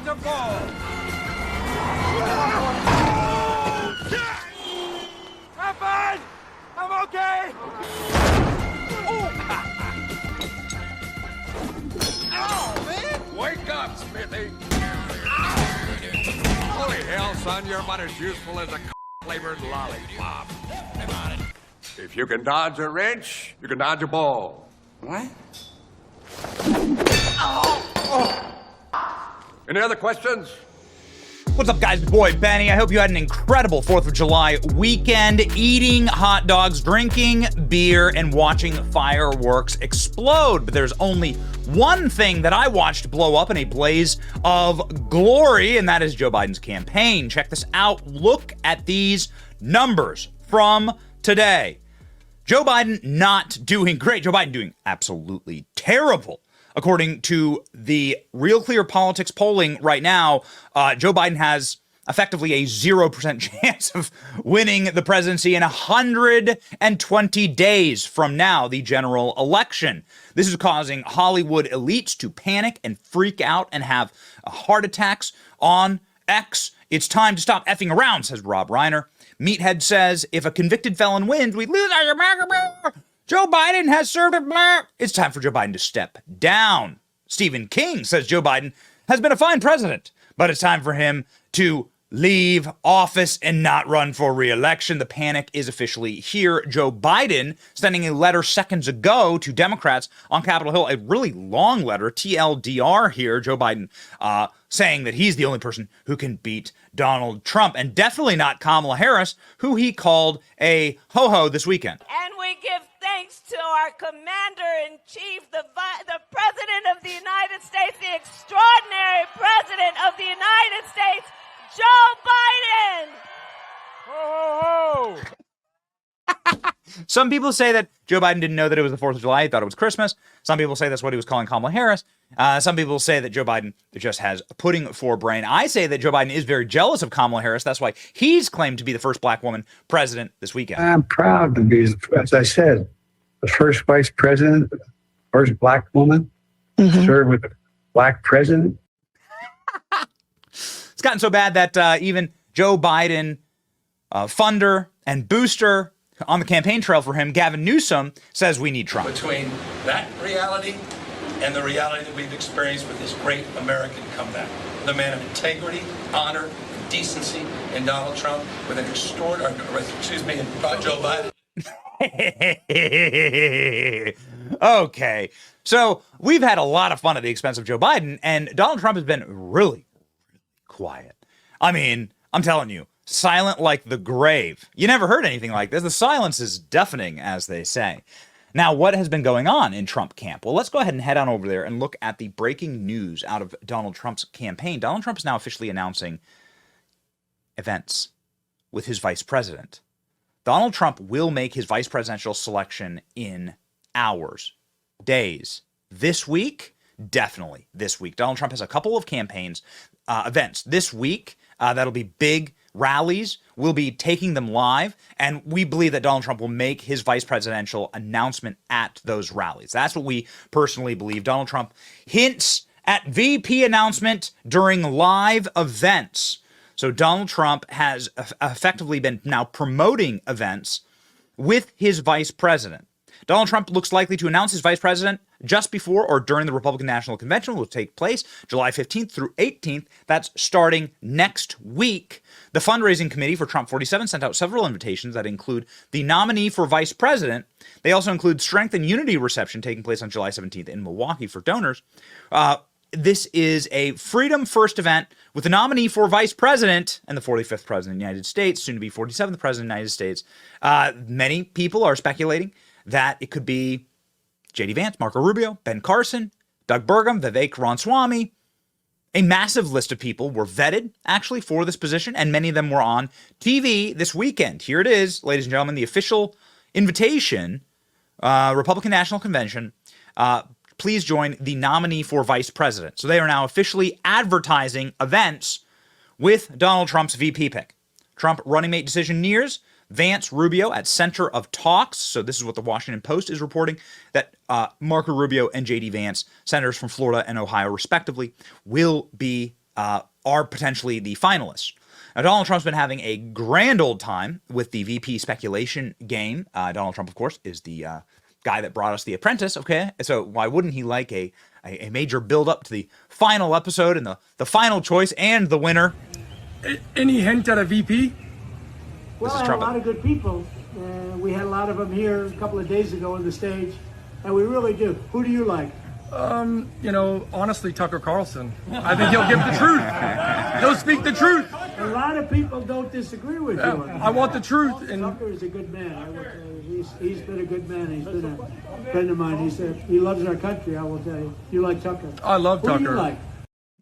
the ball. I'm fine. I'm okay. Ow, man! Wake up, Smithy. Holy hell, son, you're about as useful as a flavored lollipop. If you can dodge a wrench, you can dodge a ball. What? Any other questions? What's up, guys? It's your boy Benny. I hope you had an incredible 4th of July weekend, eating hot dogs, drinking beer, and watching fireworks explode. But there's only one thing that I watched blow up in a blaze of glory, and that is Joe Biden's campaign. Check this out. Look at these numbers from today. Joe Biden not doing great. Joe Biden doing absolutely terrible. According to the Real Clear Politics polling right now, Joe Biden has effectively a 0% chance of winning the presidency in 120 days from now, the general election. This is causing Hollywood elites to panic and freak out and have heart attacks on X. It's time to stop effing around, says Rob Reiner. Meathead says, if a convicted felon wins, we lose our America. Joe Biden has served a black. It's time for Joe Biden to step down. Stephen King says Joe Biden has been a fine president, but it's time for him to leave office and not run for re-election. The panic is officially here. Joe Biden sending a letter seconds ago to Democrats on Capitol Hill, a really long letter, TLDR here. Joe Biden saying that he's the only person who can beat Donald Trump, and definitely not Kamala Harris, who he called a ho-ho this weekend. And we give thanks to our commander-in-chief, the President of the United States, the extraordinary President of the United States, Joe Biden! Ho, ho, ho! Some people say that Joe Biden didn't know that it was the 4th of July. He thought it was Christmas. Some people say that's what he was calling Kamala Harris. Some people say that Joe Biden just has pudding for brain. I say that Joe Biden is very jealous of Kamala Harris. That's why he's claimed to be the first black woman president this weekend. I'm proud to be, as I said, the first vice president, first black woman, served with a black president. It's gotten so bad that even Joe Biden funder and booster on the campaign trail for him, Gavin Newsom, says we need Trump. Between that reality and the reality that we've experienced with this great American comeback, the man of integrity, honor, decency in Donald Trump, with an extraordinary, Joe Biden. Okay, so we've had a lot of fun at the expense of Joe Biden, and Donald Trump has been really quiet. I mean, I'm telling you, silent like the grave. You never heard anything like this. The silence is deafening, as they say. Now, what has been going on in Trump camp? Well, let's go ahead and head on over there and look at the breaking news out of Donald Trump's campaign. Donald Trump is now officially announcing events with his vice president. Donald Trump will make his vice presidential selection in hours, days. This week, definitely this week. Donald Trump has a couple of campaigns, events this week that'll be big rallies. We'll be taking them live, and we believe that Donald Trump will make his vice presidential announcement at those rallies. That's what we personally believe. Donald Trump hints at VP announcement during live events. So Donald Trump has effectively been now promoting events with his vice president. Donald Trump looks likely to announce his vice president just before or during the Republican National Convention, which will take place July 15th through 18th. That's starting next week. The fundraising committee for Trump 47 sent out several invitations that include the nominee for vice president. They also include Strength and Unity reception taking place on July 17th in Milwaukee for donors. This is a Freedom First event with the nominee for vice president and the 45th president of the United States, soon to be 47th president of the United States. Many people are speculating that it could be J.D. Vance, Marco Rubio, Ben Carson, Doug Burgum, Vivek Ramaswamy. A massive list of people were vetted, actually, for this position, and many of them were on TV this weekend. Here it is, ladies and gentlemen, the official invitation, Republican National Convention. Please join the nominee for vice president. So they are now officially advertising events with Donald Trump's VP pick. Trump running mate decision nears. Vance, Rubio at center of talks. So this is what the Washington Post is reporting, that Marco Rubio and J.D. Vance, senators from Florida and Ohio respectively, will be are potentially the finalists. Now, Donald Trump's been having a grand old time with the VP speculation game. Donald Trump, of course, is the guy that brought us The Apprentice, okay? So why wouldn't he like a major build-up to the final episode and the final choice and the winner? Any hint at a VP? Well, a lot of good people. We had a lot of them here a couple of days ago on the stage, and we really do. Who do you like? Honestly, Tucker Carlson. I think he'll give the truth. He'll speak the truth. A lot of people don't disagree with you. I want the truth. And Tucker is a good man. I will tell you. He's been a good man. He's been a friend of mine. He loves our country, I will tell you. You like Tucker? I love Tucker. Who do you like?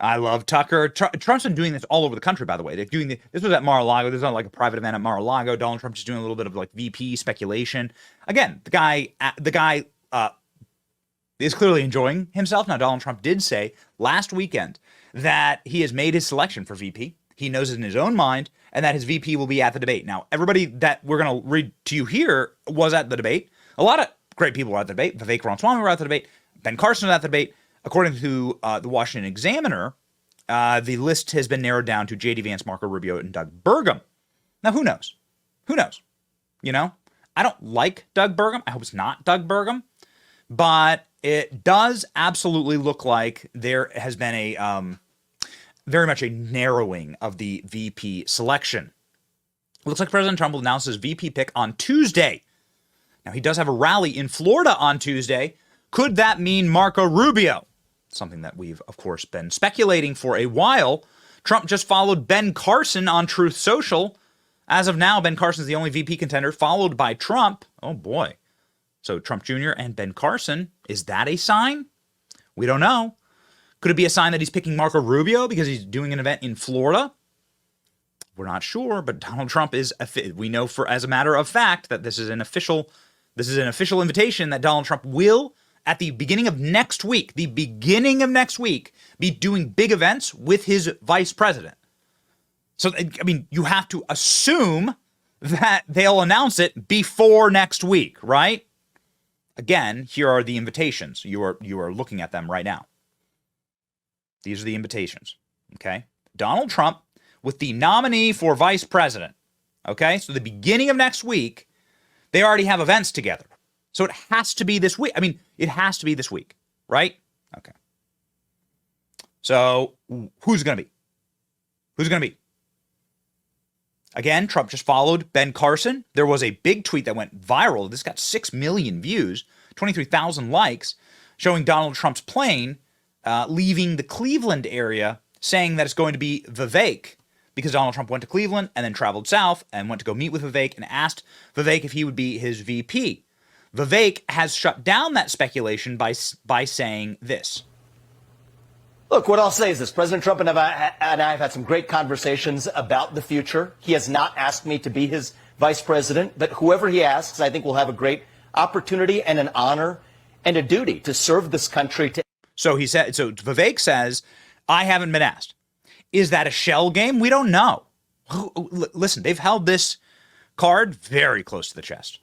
I love Tucker. Trump's been doing this all over the country, by the way. They're doing this was at Mar-a-Lago. This is not like a private event at Mar-a-Lago. Donald Trump just doing a little bit of like VP speculation. Again, the guy is clearly enjoying himself. Now, Donald Trump did say last weekend that he has made his selection for VP. He knows it in his own mind, and that his VP will be at the debate. Now, everybody that we're going to read to you here was at the debate. A lot of great people were at the debate. Vivek Ramaswamy were at the debate. Ben Carson was at the debate. According to the Washington Examiner, the list has been narrowed down to J.D. Vance, Marco Rubio, and Doug Burgum. Now, who knows? Who knows? You know, I don't like Doug Burgum. I hope it's not Doug Burgum. But it does absolutely look like there has been a very much a narrowing of the VP selection. It looks like President Trump will announce his VP pick on Tuesday. Now, he does have a rally in Florida on Tuesday. Could that mean Marco Rubio? Something that we've, of course, been speculating for a while. Trump just followed Ben Carson on Truth Social. As of now, Ben Carson is the only VP contender, followed by Trump. Oh, boy. So Trump Jr. and Ben Carson, is that a sign? We don't know. Could it be a sign that he's picking Marco Rubio because he's doing an event in Florida? We're not sure, but Donald Trump we know as a matter of fact that this is an official invitation that Donald Trump will, at the beginning of next week, be doing big events with his vice president. So, I mean, you have to assume that they'll announce it before next week, right? Again, here are the invitations. You are looking at them right now. These are the invitations, okay? Donald Trump with the nominee for vice president, okay? So the beginning of next week, they already have events together. So it has to be this week. I mean, it has to be this week, right? Okay. So who's going to be? Who's going to be? Again, Trump just followed Ben Carson. There was a big tweet that went viral. This got 6 million views, 23,000 likes, showing Donald Trump's plane leaving the Cleveland area, saying that it's going to be Vivek, because Donald Trump went to Cleveland and then traveled south and went to go meet with Vivek and asked Vivek if he would be his VP. Vivek has shut down that speculation by saying this. Look, what I'll say is this. President Trump and I have had some great conversations about the future. He has not asked me to be his vice president, but whoever he asks, I think will have a great opportunity and an honor and a duty to serve this country. So Vivek says, I haven't been asked. Is that a shell game? We don't know. Listen, they've held this card very close to the chest.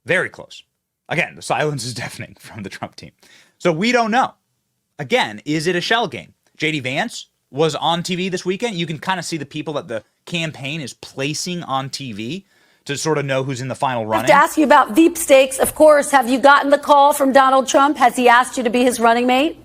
Very close. Again, the silence is deafening from the Trump team. So we don't know. Again, is it a shell game? J.D. Vance was on TV this weekend. You can kind of see the people that the campaign is placing on TV to sort of know who's in the final running. I have to ask you about Veep stakes. Of course, have you gotten the call from Donald Trump? Has he asked you to be his running mate?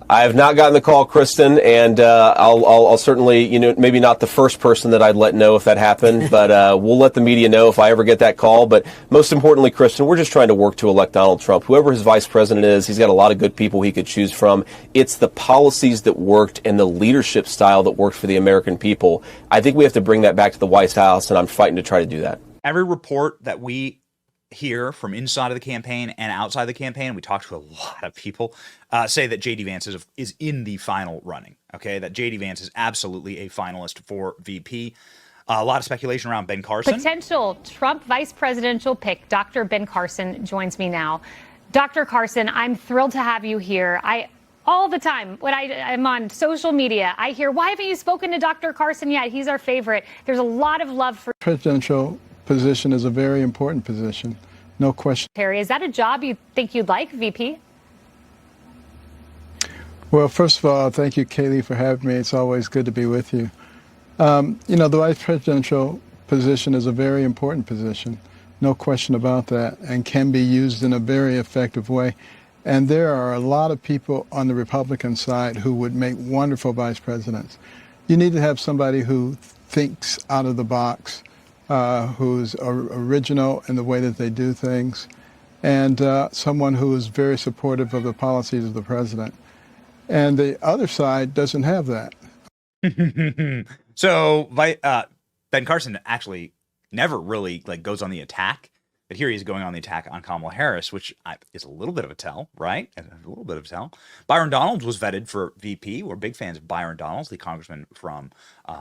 I have not gotten the call, Kristen, and I'll certainly, maybe not the first person that I'd let know if that happened, but we'll let the media know if I ever get that call. But most importantly, Kristen, we're just trying to work to elect Donald Trump. Whoever his vice president is, he's got a lot of good people he could choose from. It's the policies that worked and the leadership style that worked for the American people. I think we have to bring that back to the White House, and I'm fighting to try to do that. Every report that we hear from inside of the campaign and outside the campaign, we talk to a lot of people, say that J.D. Vance is in the final running, okay? That J.D. Vance is absolutely a finalist for VP. A lot of speculation around Ben Carson. Potential Trump vice presidential pick, Dr. Ben Carson, joins me now. Dr. Carson, I'm thrilled to have you here. All the time when I'm on social media, I hear, why haven't you spoken to Dr. Carson yet? He's our favorite. There's a lot of love for presidential position is a very important position, no question. Terry, is that a job you think you'd like, VP? Well, first of all, thank you, Kaylee, for having me. It's always good to be with you. The vice presidential position is a very important position, no question about that, and can be used in a very effective way. And there are a lot of people on the Republican side who would make wonderful vice presidents. You need to have somebody who thinks out of the box, who's original in the way that they do things, and someone who is very supportive of the policies of the president. And the other side doesn't have that. So Ben Carson actually never really goes on the attack, but here he's going on the attack on Kamala Harris, which is a little bit of a tell, right? A little bit of a tell. Byron Donalds was vetted for VP. We're big fans of Byron Donalds, the congressman from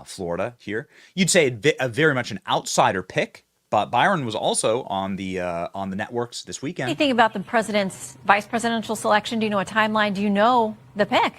Florida here. You'd say a very much an outsider pick, but Byron was also on the networks this weekend. Anything about the president's vice presidential selection? Do you know a timeline? Do you know the pick?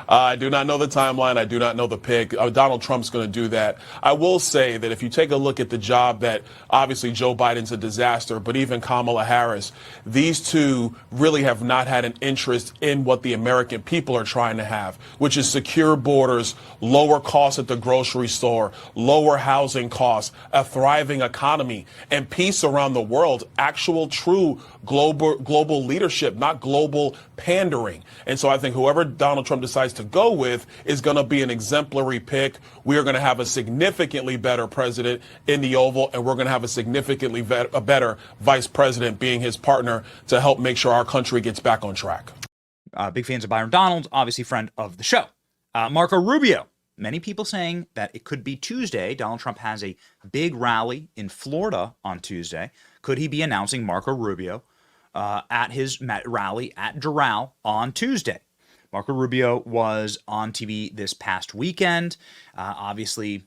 I do not know the timeline. I do not know the pick. Donald Trump's going to do that. I will say that if you take a look at the job that obviously Joe Biden's a disaster, but even Kamala Harris, these two really have not had an interest in what the American people are trying to have, which is secure borders, lower costs at the grocery store, lower housing costs, a thriving economy, and peace around the world, actual true global leadership, not global pandering. And so I think whoever Donald Trump decides to go with is going to be an exemplary pick. We are going to have a significantly better president in the Oval, and we're going to have a significantly better vice president being his partner to help make sure our country gets back on track. Big fans of Byron Donalds, obviously friend of the show. Marco Rubio. Many people saying that it could be Tuesday. Donald Trump has a big rally in Florida on Tuesday. Could he be announcing Marco Rubio at his rally at Doral on Tuesday? Marco Rubio was on TV this past weekend. Obviously,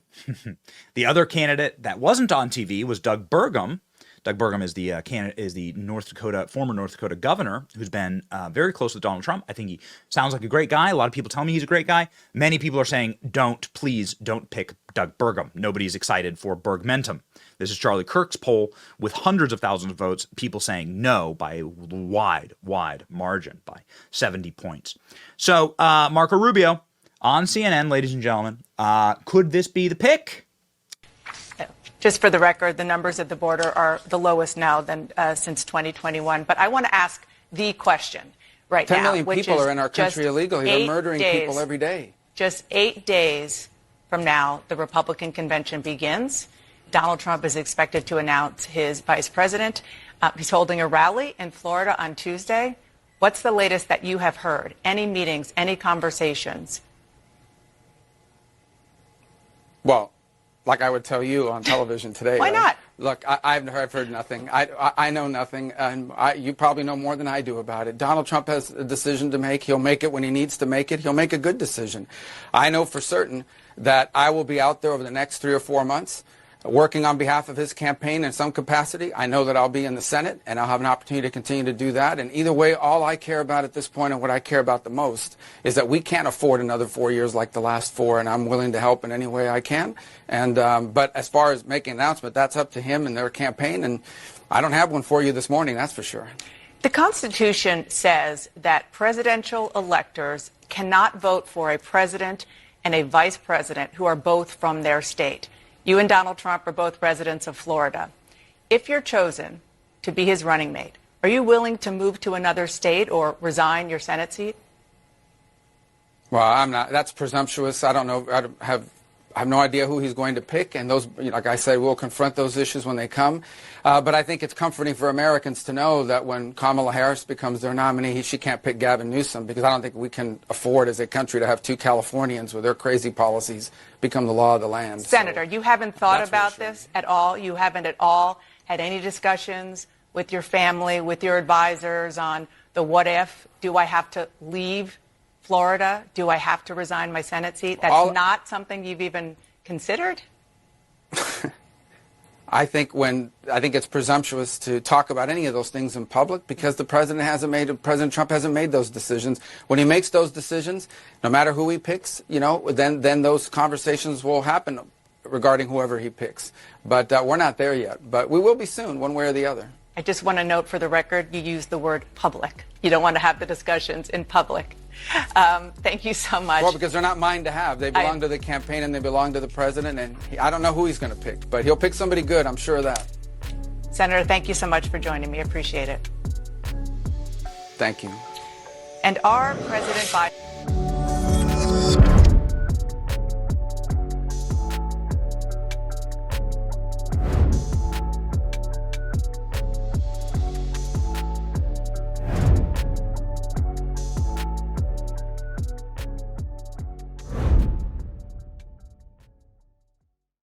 the other candidate that wasn't on TV was Doug Burgum. Doug Burgum is the former North Dakota governor who's been very close with Donald Trump. I think he sounds like a great guy. A lot of people tell me he's a great guy. Many people are saying, please don't pick Doug Burgum. Nobody's excited for Burgmentum. This is Charlie Kirk's poll with hundreds of thousands of votes. People saying no by a wide margin, by 70 points. So Marco Rubio on CNN, ladies and gentlemen. Could this be the pick? Just for the record, the numbers at the border are the lowest now than since 2021. But I want to ask the question right now. 10 million people are in our country illegally. They're murdering people every day. Just 8 days from now, the Republican convention begins. Donald Trump is expected to announce his vice president. He's holding a rally in Florida on Tuesday. What's the latest that you have heard? Any meetings, any conversations? Well, like I would tell you on television today. Why not? Look, I've heard nothing. I know nothing, and you probably know more than I do about it. Donald Trump has a decision to make. He'll make it when he needs to make it. He'll make a good decision. I know for certain that I will be out there over the next 3 or 4 months working on behalf of his campaign in some capacity. I know that I'll be in the Senate, and I'll have an opportunity to continue to do that. And either way, all I care about at this point and what I care about the most is that we can't afford another 4 years like the last 4, and I'm willing to help in any way I can. And but as far as making an announcement, that's up to him and their campaign, and I don't have one for you this morning, that's for sure. The Constitution says that presidential electors cannot vote for a president and a vice president who are both from their state. You and Donald Trump are both residents of Florida. If you're chosen to be his running mate, are you willing to move to another state or resign your Senate seat? Well, I'm not. That's presumptuous. I don't know. I have no idea who he's going to pick, and those, like I said, we'll confront those issues when they come. But I think it's comforting for Americans to know that when Kamala Harris becomes their nominee, she can't pick Gavin Newsom, because I don't think we can afford as a country to have 2 Californians with their crazy policies become the law of the land. Senator, you haven't thought about this at all? You haven't at all had any discussions with your family, with your advisors on the what if? Do I have to leave Florida? Do I have to resign my Senate seat? That's not something you've even considered? I think it's presumptuous to talk about any of those things in public, because President Trump hasn't made those decisions. When he makes those decisions, no matter who he picks, then those conversations will happen regarding whoever he picks. But we're not there yet. But we will be soon, one way or the other. I just want to note for the record, you use the word public. You don't want to have the discussions in public. Thank you so much. Well, because they're not mine to have. They belong to the campaign and they belong to the president. And I don't know who he's going to pick, but he'll pick somebody good. I'm sure of that. Senator, thank you so much for joining me. Appreciate it. Thank you. And our President Biden...